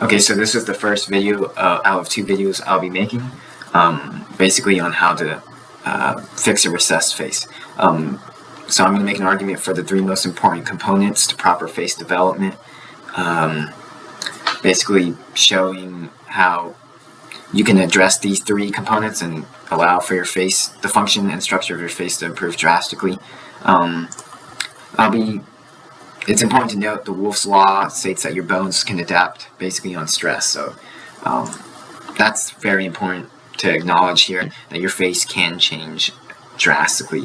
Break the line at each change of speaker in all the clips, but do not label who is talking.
Okay, so this is the first video out of 2 videos I'll be making, basically on how to fix a recessed face. So I'm going to make an argument for the 3 most important components to proper face development, basically showing how you can address these 3 components and allow for your face, the function and structure of your face to improve drastically. It's important to note the Wolff's Law states that your bones can adapt basically on stress, so that's very important to acknowledge here, that your face can change drastically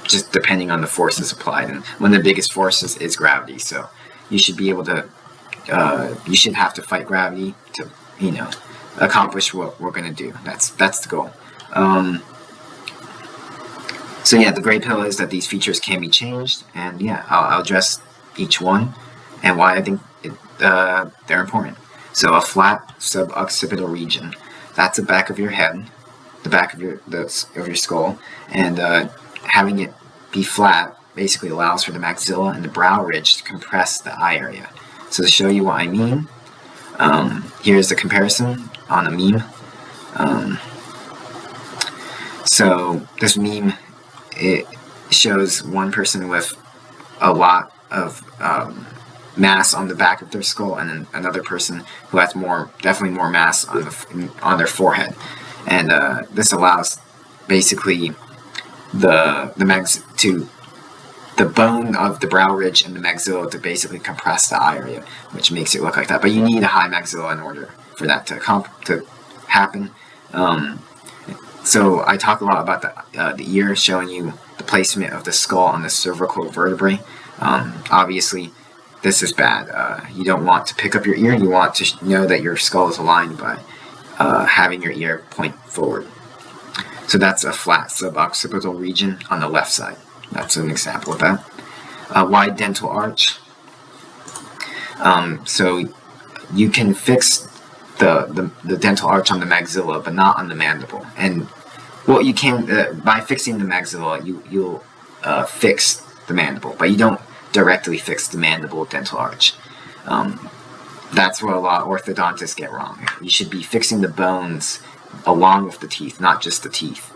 just depending on the forces applied, and one of the biggest forces is gravity, so you should be able to, you should have to fight gravity to, accomplish what we're going to do. That's the goal. So yeah, the great pill is that these features can be changed, and yeah, I'll address each one and why I think they're important. So a flat suboccipital region, that's the back of your head, the back of your skull, and having it be flat basically allows for the maxilla and the brow ridge to compress the eye area. So to show you what I mean, here's the comparison on a meme. So this meme, it shows one person with a lot of mass on the back of their skull, and then another person who has definitely more mass on their forehead, and this allows basically the bone of the brow ridge and the maxilla to basically compress the eye area, which makes it look like that. But you need a high maxilla in order for that to happen. So I talk a lot about the ear, showing you the placement of the skull on the cervical vertebrae. Obviously, this is bad. You don't want to pick up your ear. You want to know that your skull is aligned by having your ear point forward. So that's a flat suboccipital region on the left side. That's an example of that. A wide dental arch. So you can fix the dental arch on the maxilla, but not on the mandible. And well, you can by fixing the maxilla, you'll fix the mandible, but you don't directly fix the mandible dental arch. That's what a lot of orthodontists get wrong. You should be fixing the bones along with the teeth, not just the teeth.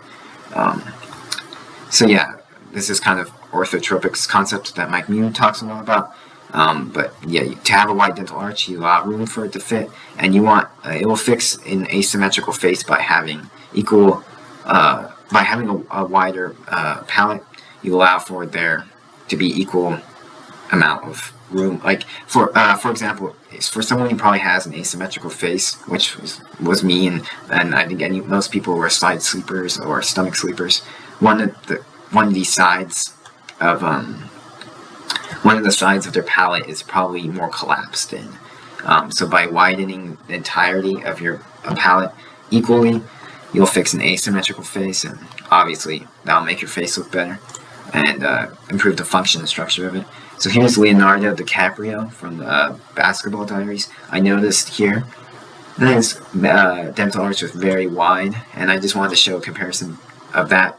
So yeah, this is kind of orthotropics concept that Mike Mew talks a lot about. But yeah, to have a wide dental arch, you allow room for it to fit, and you want it will fix an asymmetrical face by having a wider palate. You allow for there to be equal amount of room. Like for example, for someone who probably has an asymmetrical face, which was me, and I think most people who are side sleepers or stomach sleepers, one of the sides of their palate is probably more collapsed in. So by widening the entirety of your palate equally, you'll fix an asymmetrical face, and obviously that'll make your face look better and improve the function and structure of it. So here's Leonardo DiCaprio from the Basketball Diaries. I noticed here that his dental arch was very wide, and I just wanted to show a comparison of that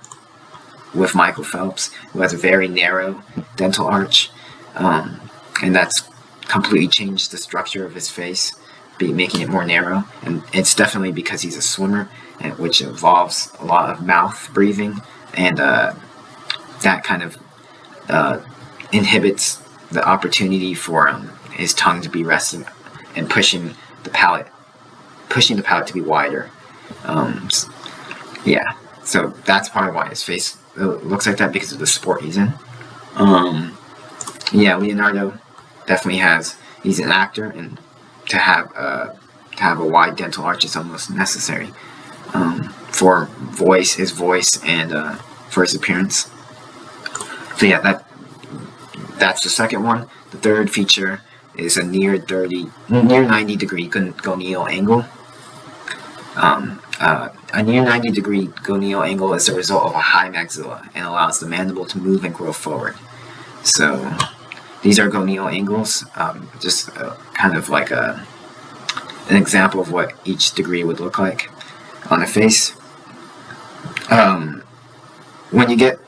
with Michael Phelps, who has a very narrow dental arch, and that's completely changed the structure of his face, making it more narrow. And it's definitely because he's a swimmer, which involves a lot of mouth breathing, and that kind of inhibits the opportunity for his tongue to be resting and pushing the palate to be wider. Yeah, so that's part of why his face looks like that, because of the sport he's in. Yeah, Leonardo definitely he's an actor, and to have a wide dental arch is almost necessary for his voice, and for his appearance. So yeah, that's the second one. The third feature is a near 90 degree gonial angle. A near 90 degree gonial angle is the result of a high maxilla and allows the mandible to move and grow forward. So these are gonial angles, just kind of like an example of what each degree would look like on a face. When you get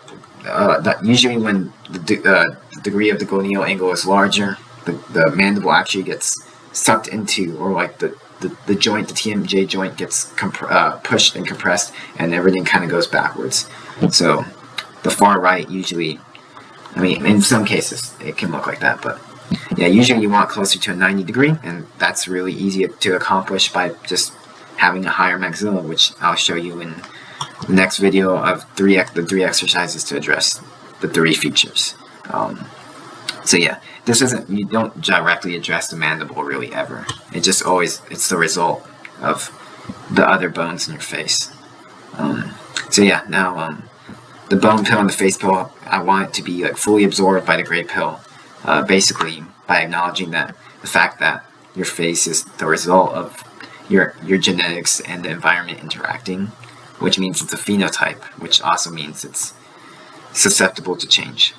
usually when the degree of the gonial angle is larger, the mandible actually gets sucked into, or like the joint, the TMJ joint gets pushed and compressed, and everything kind of goes backwards. So the far right usually, I mean, in some cases it can look like that, but yeah, usually you want closer to a 90 degree, and that's really easy to accomplish by just having a higher maxilla, which I'll show you in the next video of the three exercises to address the 3 features. So yeah, you don't directly address the mandible really ever. It just always, it's the result of the other bones in your face. So yeah, now the bone pill and the face pill, I want it to be like fully absorbed by the gray pill. Basically by acknowledging that the fact that your face is the result of your genetics and the environment interacting, which means it's a phenotype, which also means it's susceptible to change.